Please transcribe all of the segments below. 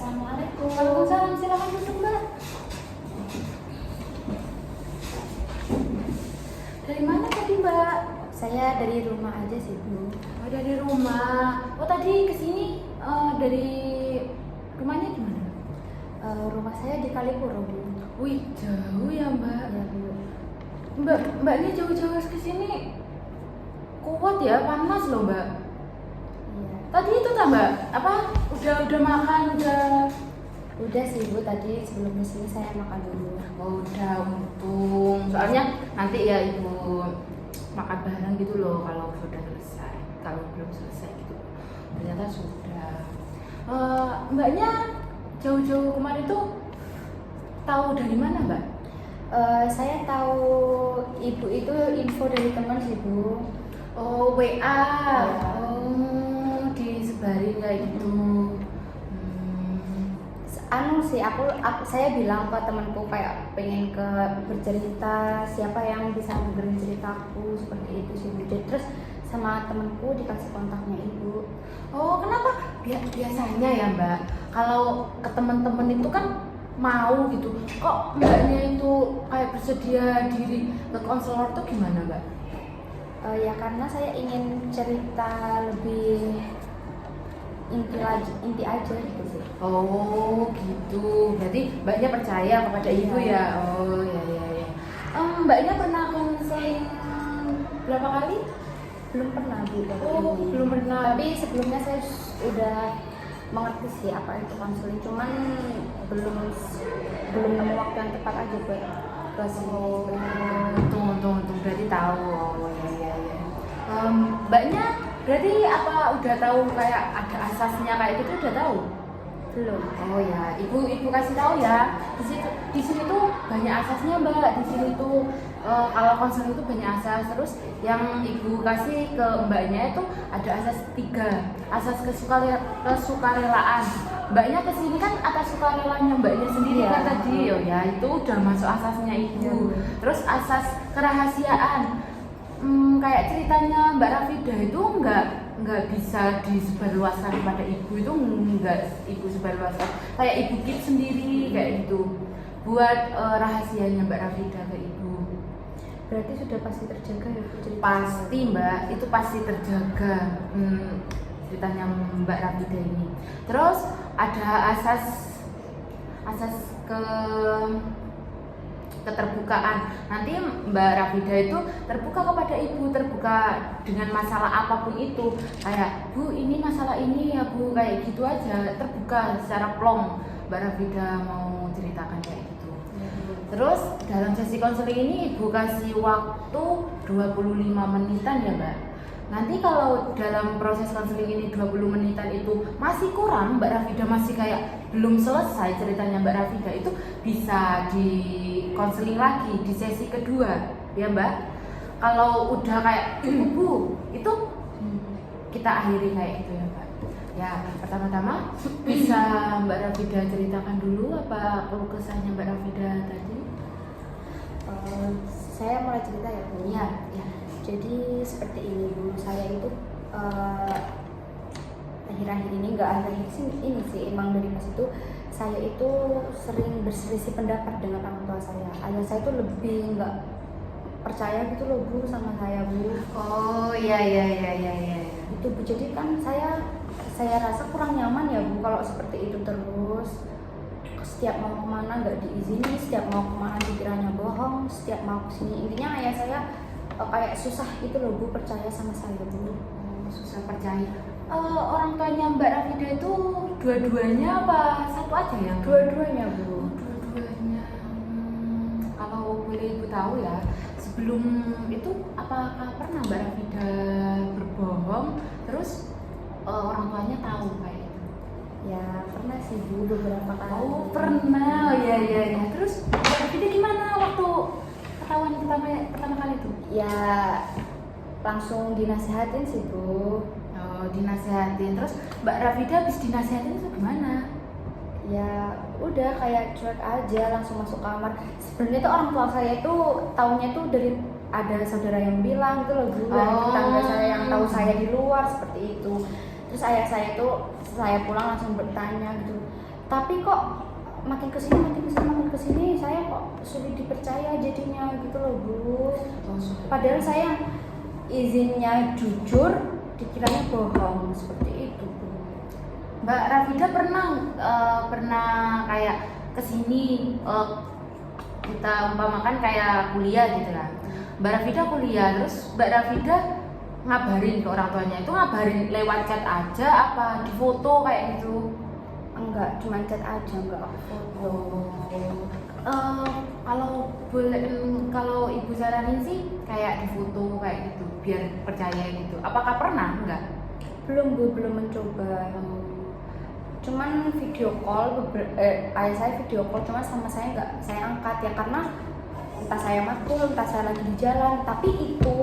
Assalamualaikum. Waalaikumsalam, silakan duduk Mbak. Dari mana tadi Mbak? Saya dari rumah aja sih Bu. Oh dari rumah. Oh tadi kesini dari rumahnya gimana? Rumah saya di Kalipuro Bu. Wih jauh ya Mbak. Ya Bu. Mbaknya jauh-jauh kesini kuat ya, panas loh Mbak. Iya. Tadi itu tak Mbak? Apa? Udah makan udah? Udah sih Bu, tadi sebelum kesini saya makan dulu. Oh udah untung. Soalnya nanti ya ibu makan bareng gitu loh kalau sudah selesai. Kalau belum selesai gitu. Ternyata sudah. Mbaknya jauh-jauh kemarin tuh tahu dari mana Mbak? Saya tahu ibu itu info dari teman sih Bu. Oh WA. Ya. Oh disebarin kayak gitu. Anu sih saya bilang ke temanku kayak pengen bercerita, siapa yang bisa dengerin ceritaku seperti itu sih Bu. Terus sama temanku dikasih kontaknya ibu. Oh kenapa? Biasanya ya Mbak, kalau ke teman-teman itu kan mau gitu. Kok mbaknya itu kayak bersedia diri ke konselor tuh gimana Mbak? Ya karena saya ingin cerita lebih inti aja gitu sih. Oh gitu, berarti mbaknya percaya kepada ibu ya? Oh ya. Mbaknya pernah konseling berapa kali? Belum pernah Bu. Oh belum pernah. Tapi sebelumnya saya udah mengerti sih apa itu konseling, cuman belum nemu waktu yang tepat aja buat ke sini. Oh, untung berarti tahu. Oh ya. Mbaknya berarti apa udah tahu kayak ada asasnya kayak gitu udah tahu? Belum. Oh ya, ibu kasih tahu ya. Di sini tuh banyak asasnya Mbak. Di sini tuh kalau konseling itu banyak asas. Terus yang ibu kasih ke mbaknya itu ada asas 3, asas kesukarelaan. Mbaknya kesini kan atas sukarelanya mbaknya sendiri kan tadi. Oh ya, itu udah masuk asasnya ibu. Terus asas kerahasiaan. Kayak ceritanya Mbak Rafida itu nggak bisa disebarluaskan pada ibu, itu nggak ibu sebarluaskan, kayak ibu keep sendiri kayak gitu buat rahasianya Mbak Rafida ke ibu. Berarti sudah pasti terjaga ya Bu cerita? Pasti Mbak, itu pasti terjaga ceritanya Mbak Rafida ini. Terus ada asas keterbukaan. Nanti Mbak Rafida itu terbuka kepada ibu, terbuka dengan masalah apapun itu. Kayak Bu ini masalah ini ya Bu, kayak gitu aja, terbuka secara plong. Mbak Rafida mau ceritakan kayak gitu. Terus dalam sesi konseling ini ibu kasih waktu 25 menitan ya Mbak. Nanti kalau dalam proses konseling ini 20 menitan itu masih kurang, Mbak Rafida masih kayak belum selesai ceritanya Mbak Rafida, itu bisa di konseling lagi di sesi kedua ya Mbak. Kalau udah kayak Bu, itu kita akhiri kayak itu ya Mbak. Ya pertama-tama bisa Mbak Rafida ceritakan dulu apa keluh kesahnya Mbak Rafida tadi? Saya mulai cerita ya Bu. Iya. Jadi seperti ini Bu, saya itu akhir-akhir ini, nggak akhir-akhir ini sih, emang dari pas itu saya itu sering berselisih pendapat dengan orang tua saya. Ayah saya itu lebih nggak percaya gitu loh Bu sama saya Bu. Oh iya. Itu Bu, jadi kan saya rasa kurang nyaman ya Bu kalau seperti itu terus. Setiap mau kemana nggak diizini, setiap mau kemana dikiranya bohong, setiap mau kesini, intinya ayah saya kayak susah gitu loh Bu percaya sama saya Bu. Susah percaya. Orang tuanya Mbak Rafida itu dua-duanya apa satu aja ya? Dua-duanya Bu. Dua-duanya. Kalau boleh ibu tahu ya, sebelum itu apakah pernah Mbak Rafida berbohong terus orang tuanya tahu kayak itu? Ya pernah sih Bu, beberapa kali. Oh pernah, ya. Terus Mbak Rafida gimana waktu ketahuan pertama kali itu? Ya langsung dinasehatin sih Bu. Oh dinasehatin, terus Mbak Rafida habis dinasehatin itu gimana? Ya udah kayak cuek aja, langsung masuk kamar. Sebenarnya tuh orang tua saya itu taunya tuh dari ada saudara yang bilang gitu loh Bu, dari tetangga saya yang tahu saya di luar seperti itu. Terus ayah saya tuh saya pulang langsung bertanya gitu, Tapi kok makin kesini saya kok sulit dipercaya jadinya gitu loh Bu. Padahal saya izinnya jujur dikiranya bohong seperti itu Bu. Mbak Rafida pernah kayak kesini kita umpamakan kayak kuliah gitu lah. Mbak Rafida kuliah terus Mbak Rafida ngabarin ke orang tuanya, itu ngabarin lewat chat aja apa di foto kayak gitu? Enggak, cuma chat aja, enggak aku foto. Kalau ibu saranin sih kayak di foto kayak gitu biar percaya gitu. Apakah pernah? Enggak. Belum Bu, belum mencoba. Cuman video call, ayah saya video call, cuma sama saya nggak saya angkat ya karena entah saya matkul, entah saya lagi di jalan. Tapi itu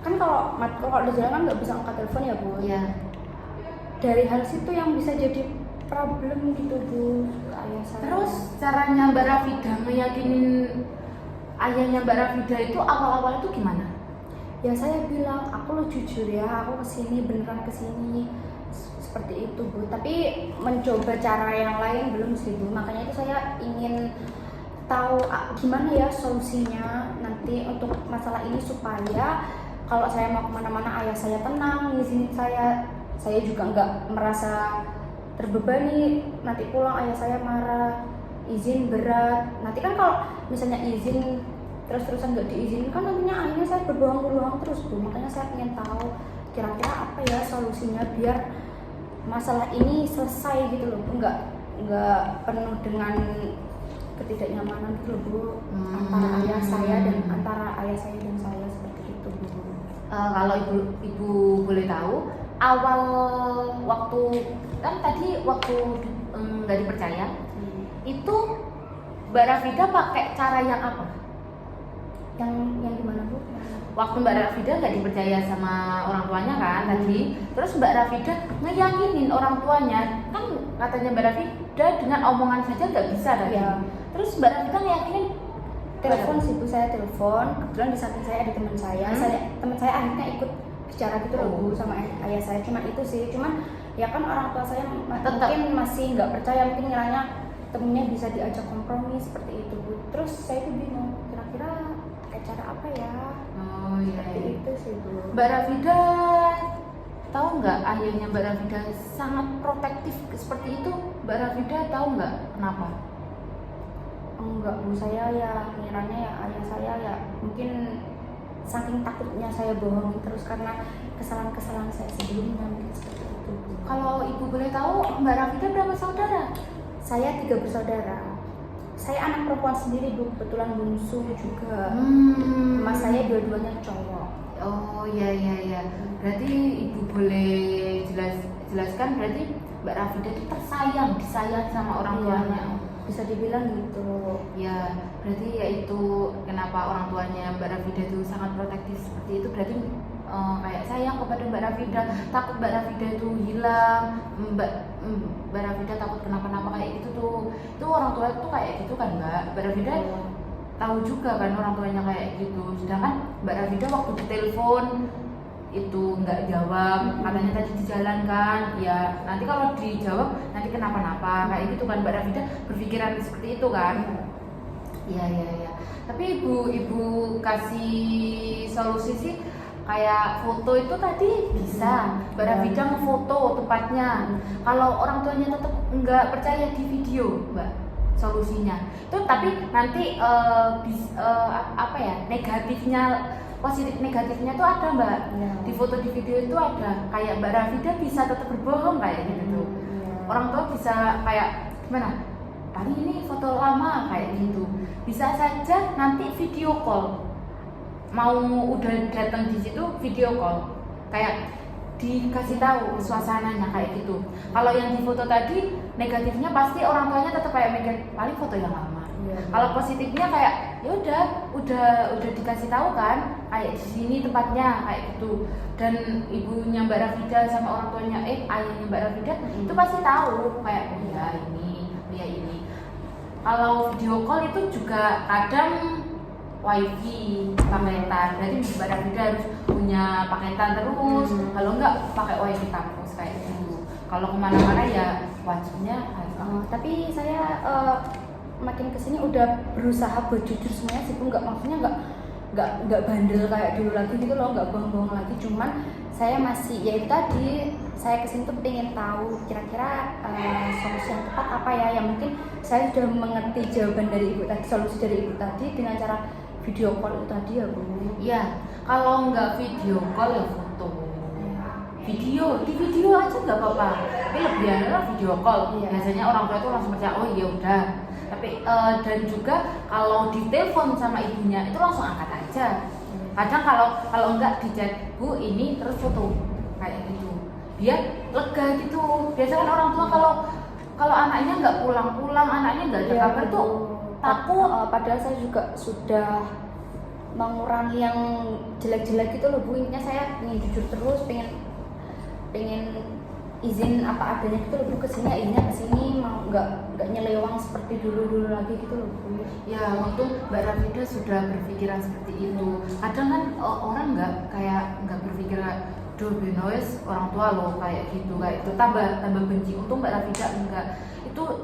kan kalau matkul kalau di jalan kan nggak bisa angkat telepon ya Bu. Iya. Dari hal situ yang bisa jadi problem gitu Bu ayah saya. Terus caranya Mbak Rafida ngeyakinin ayahnya Mbak Rafida itu awal-awal itu gimana? Ya saya bilang aku lo jujur ya, aku kesini beneran kesini seperti itu Bu. Tapi mencoba cara yang lain belum sih Bu. Makanya itu saya ingin tahu gimana ya solusinya nanti untuk masalah ini supaya kalau saya mau kemana-mana ayah saya tenang ngizinin saya juga nggak merasa terbebani. Nanti pulang ayah saya marah, izin berat. Nanti kan kalau misalnya izin terus-terusan nggak diizinin kan nantinya akhirnya saya berbohong terus Bu. Makanya saya ingin tahu kira-kira apa ya solusinya biar masalah ini selesai gitu loh Bu. Nggak penuh dengan ketidaknyamanan gitu loh Bu, antara ayah saya dan saya seperti itu Bu. Kalau ibu boleh tahu awal waktu kan tadi waktu nggak dipercaya itu Mbak Rafida pakai cara yang apa? Yang gimana Bu? Waktu Mbak Rafida nggak dipercaya sama orang tuanya kan tadi, terus Mbak Rafida ngeyakinin orang tuanya kan katanya Mbak Rafida dengan omongan saja nggak bisa tadi. Ya. Terus Mbak Rafida ngeyakinin Telepon sih Bu, saya telepon. Kebetulan di samping saya ada teman saya. Teman saya akhirnya ikut bicara gitu loh Bu sama ayah saya. Cuma itu sih. Cuman ya kan orang tua saya mungkin masih nggak percaya, mungkin ngiranya temennya bisa diajak kompromi seperti itu Bu. Terus saya tuh bingung kira-kira kayak cara apa ya? Oh iya. Seperti itu sih Bu. Mbak Rafida tahu nggak ayahnya Mbak Rafida sangat protektif seperti itu? Mbak Rafida tahu nggak kenapa? Enggak Bu, saya ya ngiranya ya ayah saya ya mungkin saking takutnya saya bohongin terus karena kesalahan-kesalahan saya sebelumnya mungkin seperti itu Bu. Kalau ibu boleh tahu Mbak Rafida berapa saudara? Saya 3 bersaudara. Saya anak perempuan sendiri Bu, kebetulan bungsu juga. Mas saya dua-duanya cowok. Oh iya. Berarti ibu boleh jelaskan berarti Mbak Rafida itu disayang sama orang tuanya. Bisa dibilang gitu. Ya, berarti yaitu kenapa orang tuanya Mbak Rafida itu sangat protektif seperti itu berarti kayak sayang kepada Mbak Rafida, takut Mbak Rafida itu hilang, Mbak Rafida takut kenapa-napa kayak gitu tuh. Itu orang tua tuh kayak gitu kan Mbak Rafida tahu juga kan orang tuanya kayak gitu. Sedangkan Mbak Rafida waktu ditelepon itu nggak jawab, katanya tadi di jalan kan, ya nanti kalau dijawab nanti kenapa-napa kayak gitu kan Mbak Rafida berpikiran seperti itu kan. Iya. Tapi ibu kasih solusi sih kayak foto itu tadi bisa Mbak Rafida ngefoto tempatnya. Kalau orang tuanya tetap nggak percaya di video Mbak, solusinya itu tapi nanti negatifnya positif negatifnya tuh ada Mbak. Di foto di video itu ada kayak Mbak Rafida bisa tetap berbohong kayak gitu. Orang tua bisa kayak gimana? Tadi ini foto lama kayak gitu. Bisa saja nanti video call. Mau udah datang di situ video call. Kayak dikasih tahu suasananya kayak gitu. Kalau yang di foto tadi negatifnya pasti orang tuanya tetap kayak mikir paling foto yang lama. Kalau positifnya kayak ya udah dikasih tahu kan kayak di sini tempatnya kayak gitu, dan ibunya Mbak Rafida sama orang tuanya ayahnya Mbak Rafida itu pasti tahu kayak ya ini. Kalau video call itu juga kadang wifi paketan, berarti Mbak Rafida harus punya paketan terus, kalau enggak pakai wifi kampus kayak gitu. Kalau kemana-mana ya wajibnya harus. Tapi saya makin kesini udah berusaha buat jujur semuanya sih Bu, maksudnya nggak bandel kayak dulu lagi gitu loh, nggak bohong-bohong lagi. Cuman saya masih, ya itu tadi, saya kesini tuh pengen tahu kira-kira solusi yang tepat apa ya. Yang mungkin saya sudah mengerti jawaban dari ibu tadi, solusi dari ibu tadi dengan cara video call itu tadi ya Bu. Iya, kalau nggak video call ya foto. Di video aja nggak apa-apa. Tapi lebih enak video call. Iya. Biasanya orang tua itu langsung percaya, oh iya udah. Tapi dan juga kalau ditelepon sama ibunya itu langsung angkat aja. Kadang kalau enggak di chat, Bu ini terus foto kayak gitu, biar lega gitu. Biasanya kan orang tua kalau anaknya nggak pulang, anaknya nggak ada kabar tuh takut. Padahal saya juga sudah mengurangi yang jelek-jelek gitu loh Bu. Intinya saya ingin jujur terus, pengen izin apa adanya gitu loh Bu, kesini ya izinnya kesini, mau nggak nyelewang seperti dulu lagi gitu loh Bu. Ya untung Mbak Rafida sudah berpikiran seperti itu. Kadang kan orang nggak berpikir duh benois orang tua loh kayak gitu, kayak itu tambah benci. Untung Mbak Rafida enggak.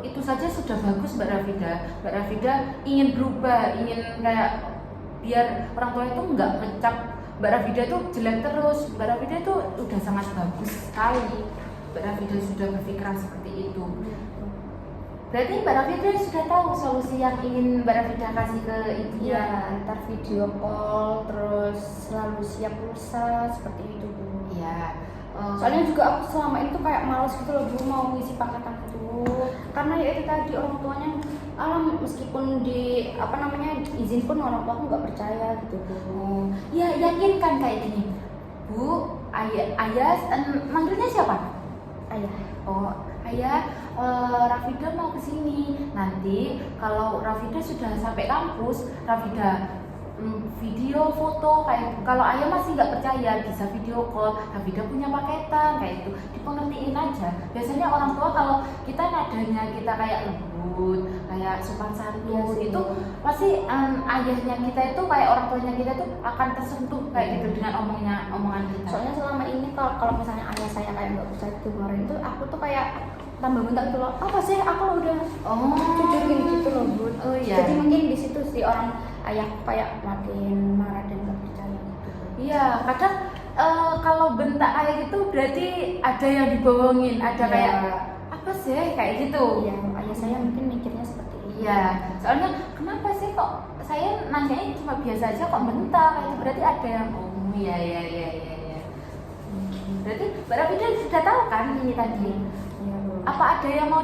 Itu saja sudah bagus Mbak Rafida. Mbak Rafida ingin berubah, ingin kayak biar orang tua itu nggak ngecap Mbak Rafida itu jelek terus. Mbak Rafida itu udah sangat bagus sekali. Mbak Rafida sudah berpikiran seperti itu. Berarti Mbak Rafida sudah tahu solusi yang ingin Mbak Rafida kasih ke ibu ya? Ntar video call, terus selalu siap pulsa seperti itu Bu. Iya. Soalnya juga aku selama itu kayak males gitu loh Bu, mau ngisi paketan gitu. Karena ya itu tadi orang tuanya meskipun di izin pun orang tua aku nggak percaya gitu Bu. Ya yakinkan kayak gini, Bu, ayah manggilnya siapa? Ayah. Oh, ayah, Rafida mau kesini. Nanti kalau Rafida sudah sampai kampus, Rafida video, foto kayak kalau ayah masih nggak percaya bisa video call. Rafida punya paketan kayak itu, dipengertiin aja. Biasanya orang tua kalau kita nadanya kita kayak lembut, kayak sopan santun itu pasti ayahnya kita itu kayak orang tuanya kita tuh akan tersentuh kayak gitu dengan omongan kita. Soalnya selama ini kalau misalnya ayah saya kayak nggak percaya kemarin tuh, aku tuh kayak tambah bentak gitu loh. Apa sih aku udah jujurin gitu loh Bu. Oh iya. Jadi mungkin di situ sih orang ayah kayak makin marah dan nggak percaya gitu. Iya, kadang kalau bentak kayak gitu berarti ada yang dibohongin, ada kayak apa sih kayak gitu. Iya, ayah saya mungkin mikirnya seperti itu. Iya, soalnya kenapa sih kok saya nanyanya cuma biasa aja kok bentak kayak itu, berarti ada yang iya. Berarti Mbak Rafida sudah tahu kan ini tadi. Iya Bu. Apa ada yang mau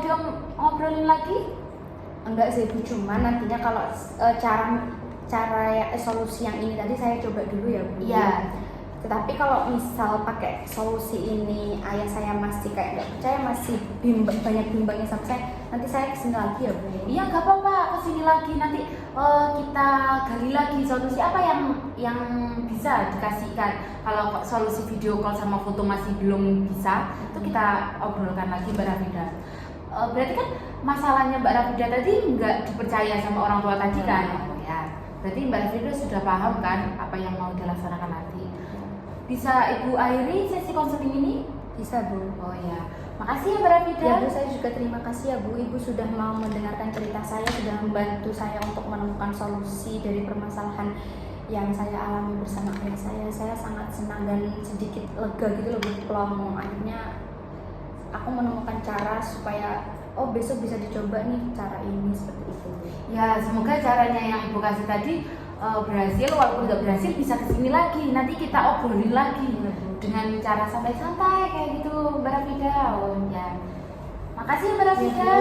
ngobrolin lagi? Enggak sih Bu, cuman nantinya kalau cara solusi yang ini tadi saya coba dulu ya Bu. Iya. Tetapi kalau misal pakai solusi ini ayah saya masih kayak nggak percaya, masih banyak bimbangnya sama saya, nanti saya kesini lagi ya Bu. Iya nggak apa-apa, kesini lagi nanti kita gali lagi solusi apa yang bisa dikasihkan. Kalau solusi video call sama foto masih belum bisa, itu kita obrolkan lagi Mbak Rafida. Berarti kan masalahnya Mbak Rafida tadi nggak dipercaya sama orang tua tadi kan? Ya, berarti Mbak Rafida sudah paham kan apa yang mau dilaksanakan nanti. Bisa Ibu akhiri sesi konseling ini? Bisa Bu. Oh ya, makasih ya Mbak Rafida. Ya Bu, saya juga terima kasih ya Bu. Ibu sudah mau mendengarkan cerita saya, sudah membantu saya untuk menemukan solusi dari permasalahan yang saya alami bersama ayah saya. Saya sangat senang dan sedikit lega gitu loh Bu, plong. Akhirnya aku menemukan cara supaya besok bisa dicoba nih cara ini seperti itu. Ya, semoga caranya yang Ibu kasih tadi berhasil, walaupun nggak berhasil bisa kesini lagi, nanti kita obrolin lagi dengan cara santai-santai kayak gitu Mbak Rafida. Oh ya, makasih Mbak Rafida.